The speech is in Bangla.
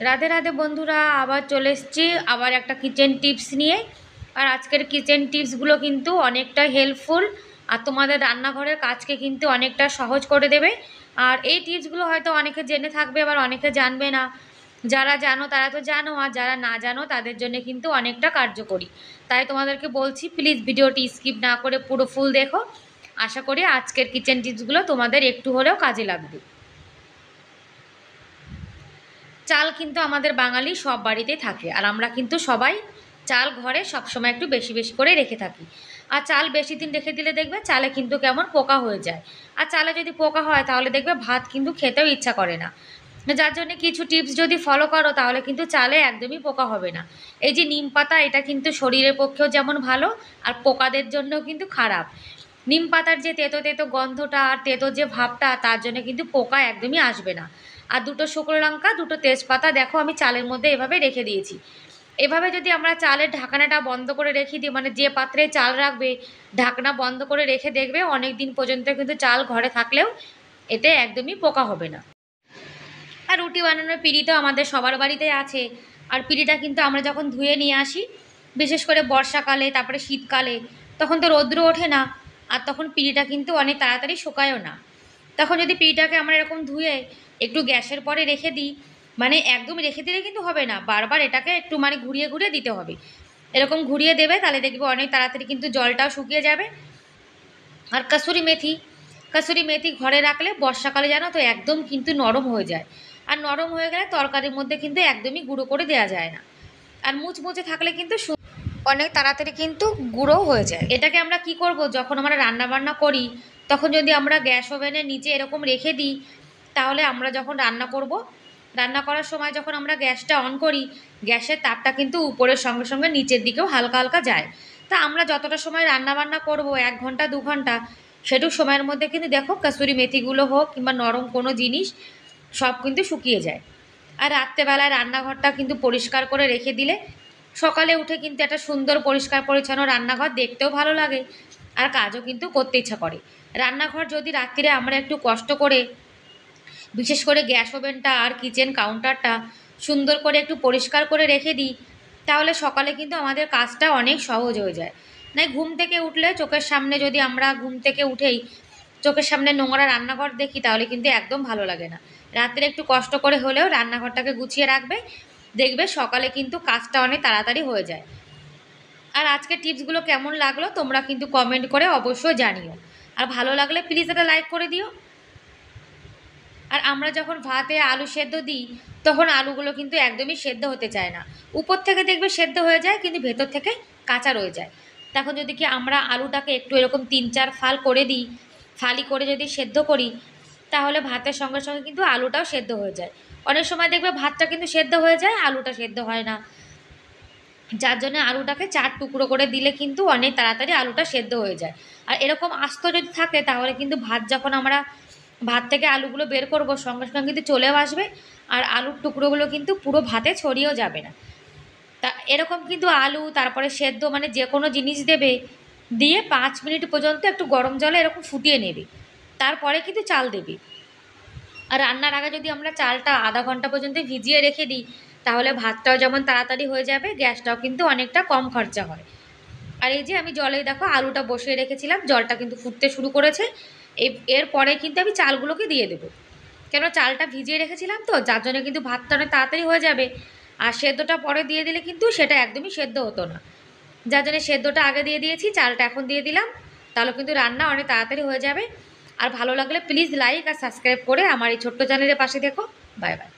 রাধে রাধে বন্ধুরা, আবার চলে এসেছি আবার একটা কিচেন টিপস নিয়ে। আর আজকের কিচেন টিপসগুলো কিন্তু অনেকটা হেল্পফুল আর তোমাদের রান্নাঘরের কাজকে কিন্তু অনেকটা সহজ করে দেবে। আর এই টিপসগুলো হয়তো অনেকে জেনে থাকবে, আবার অনেকে জানবে না। যারা জানো তারা তো জানো, আর যারা না জানো তাদের জন্য কিন্তু অনেকটা কার্যকরী। তাই তোমাদেরকে বলছি, প্লিজ ভিডিওটি স্কিপ না করে পুরো ফুল দেখো। আশা করি আজকের কিচেন টিপসগুলো তোমাদের একটু হলেও কাজে লাগবে। চাল কিন্তু আমাদের বাঙালি সব বাড়িতেই থাকে, আর আমরা কিন্তু সবাই চাল ঘরে সবসময় একটু বেশি বেশি করে রেখে থাকি। আর চাল বেশি দিন রেখে দিলে দেখবে চালে কিন্তু কেমন পোকা হয়ে যায়। আর চালে যদি পোকা হয় তাহলে দেখবে ভাত কিন্তু খেতেও ইচ্ছা করে না। যার জন্য কিছু টিপস যদি ফলো করো তাহলে কিন্তু চালে একদমই পোকা হবে না। এই যে নিম পাতা, এটা কিন্তু শরীরের পক্ষেও যেমন ভালো আর পোকাদের জন্যও কিন্তু খারাপ। নিম পাতার যে তেতো তেতো গন্ধটা আর তেতো যে ভাবটা, তার জন্য কিন্তু পোকা একদমই আসবে না। আর দুটো শুকনো লঙ্কা, দুটো তেজপাতা দেখো আমি চালের মধ্যে এভাবে রেখে দিয়েছি। এভাবে যদি আমরা চালের ঢাকনাটা বন্ধ করে রেখে দিই, মানে যে পাত্রে চাল রাখবে ঢাকনা বন্ধ করে রেখে দেখবে অনেক দিন পর্যন্ত কিন্তু চাল ঘরে থাকলেও এতে একদমই পোকা হবে না। আর রুটি বানানোর পিঁড়ি তো আমাদের সবার বাড়িতে আছে। আর পিঁড়িটা কিন্তু আমরা যখন ধুয়ে নিয়ে আসি, বিশেষ করে বর্ষাকালে তারপরে শীতকালে, তখন তো রৌদ্র ওঠে না। আর তখন পিঁড়িটা কিন্তু অনেক তাড়াতাড়ি শুকায়ও না। তখন যদি পিঁড়িটাকে আমরা এরকম ধুয়ে একটু গ্যাসের পরে রেখে দিই, মানে একদম রেখে দিলে কিন্তু হবে না, বারবার এটাকে একটু মানে ঘুরিয়ে ঘুরিয়ে দিতে হবে। এরকম ঘুরিয়ে দেবে, তাহলে দেখবে অনেক তাড়াতাড়ি কিন্তু জলটাও শুকিয়ে যাবে। আর কাসুরি মেথি, কাসুরি মেথি ঘরে রাখলে বর্ষাকালে জানো তো একদম কিন্তু নরম হয়ে যায়। আর নরম হয়ে গেলে তরকারির মধ্যে কিন্তু একদমই গুঁড়ো করে দেওয়া যায় না। আর মুচমুচে থাকলে কিন্তু অনেক তাড়াতাড়ি কিন্তু গুঁড়ো হয়ে যায়। এটাকে আমরা কি করব, যখন আমরা রান্না বান্না করি তখন যদি আমরা গ্যাস ওভেনের নিচে এরকম রেখে দিই, তাহলে আমরা যখন রান্না করব, রান্না করার সময় যখন আমরা গ্যাসটা অন করি, গ্যাসের তাপটা কিন্তু উপরের সঙ্গে সঙ্গে নিচের দিকেও হালকা হালকা যায়। তা আমরা যতটা সময় রান্না বান্না করব, 1 ঘন্টা 2 ঘন্টা, সেটুক সময়ের মধ্যে কিন্তু দেখো কাসুরি মেথিগুলো হোক কিংবা নরম কোনো জিনিস সব কিন্তু শুকিয়ে যায়। আর রাত্রেবেলায় রান্নাঘরটা কিন্তু পরিষ্কার করে রেখে দিলে সকালে উঠে কিন্তু একটা সুন্দর পরিষ্কার পরিচ্ছন্ন রান্নাঘর দেখতেও ভালো লাগে, আর কাজও কিন্তু করতে ইচ্ছা করে। রান্নাঘর যদি রাত্রিরে আমরা একটু কষ্ট করে, বিশেষ করে গ্যাস ওভেনটা আর কিচেন কাউন্টারটা সুন্দর করে একটু পরিষ্কার করে রেখে দিই, তাহলে সকালে কিন্তু আমাদের কাজটা অনেক সহজ হয়ে যায়। নাই ঘুম থেকে উঠলে চোখের সামনে, যদি আমরা ঘুম থেকে উঠেই চোখের সামনে নোংরা রান্নাঘর দেখি তাহলে কিন্তু একদম ভালো লাগে না। রাত্রে একটু কষ্ট করে হলেও রান্নাঘরটাকে গুছিয়ে রাখবে, দেখবে সকালে কিন্তু কাজটা অনেক তাড়াতাড়ি হয়ে যায়। আর আজকের টিপসগুলো কেমন লাগলো তোমরা কিন্তু কমেন্ট করে অবশ্যই জানিও। আর ভালো লাগলে প্লিজ একটা লাইক করে দিও। আর আমরা যখন ভাতে আলু সেদ্ধ দিই তখন আলুগুলো কিন্তু একদমই সেদ্ধ হতে চায় না। উপর থেকে দেখবে সেদ্ধ হয়ে যায় কিন্তু ভেতর থেকে কাঁচা রয়ে যায়। তখন যদি কি আমরা আলুটাকে একটু এরকম 3-4 ফাল করে দিই, ফালি করে যদি সেদ্ধ করি, তাহলে ভাতের সঙ্গে সঙ্গে কিন্তু আলুটাও সেদ্ধ হয়ে যায়। অনেক সময় দেখবে ভাতটা কিন্তু সেদ্ধ হয়ে যায়, আলুটা সেদ্ধ হয় না। যার জন্য আলুটাকে 4 টুকরো করে দিলে কিন্তু অনেক তাড়াতাড়ি আলুটা সেদ্ধ হয়ে যায়। আর এরকম আস্ত যদি থাকে তাহলে কিন্তু ভাত যখন আমরা ভাত থেকে আলুগুলো বের করব সঙ্গে সঙ্গে কিন্তু চলেও আসবে, আর আলুর টুকরোগুলো কিন্তু পুরো ভাতে ছড়িয়েও যাবে না। তা এরকম কিন্তু আলু তারপরে সেদ্ধ মানে যে কোনো জিনিস দেবে, দিয়ে 5 মিনিট পর্যন্ত একটু গরম জলে এরকম ফুটিয়ে নেবে, তারপরে কিন্তু চাল দেবে। আর রান্নার আগে যদি আমরা চালটা আধা ঘন্টা পর্যন্ত ভিজিয়ে রেখে দিই, তাহলে ভাতটাও যেমন তাড়াতাড়ি হয়ে যাবে, গ্যাসটাও কিন্তু অনেকটা কম খরচা হয়। আর এই যে আমি জলে দেখো আলুটা বসিয়ে রেখেছিলাম, জলটা কিন্তু ফুটতে শুরু করেছে। এরপরে কিন্তু আমি চালগুলোকে দিয়ে দেবো, কেন চালটা ভিজিয়ে রেখেছিলাম তো, যার জন্য কিন্তু ভাতটা অনেক তাড়াতাড়ি হয়ে যাবে। আর সেদ্ধটা পরে দিয়ে দিলে কিন্তু সেটা একদমই সেদ্ধ হতো না, যার জন্য সেদ্ধটা আগে দিয়ে দিয়েছি, চালটা এখন দিয়ে দিলাম, তাহলে কিন্তু রান্না অনেক তাড়াতাড়ি হয়ে যাবে। আর ভালো লাগলে প্লিজ লাইক আর সাবস্ক্রাইব করে আমার এই ছোট্ট চ্যানেলের পাশে দেখো। Bye bye.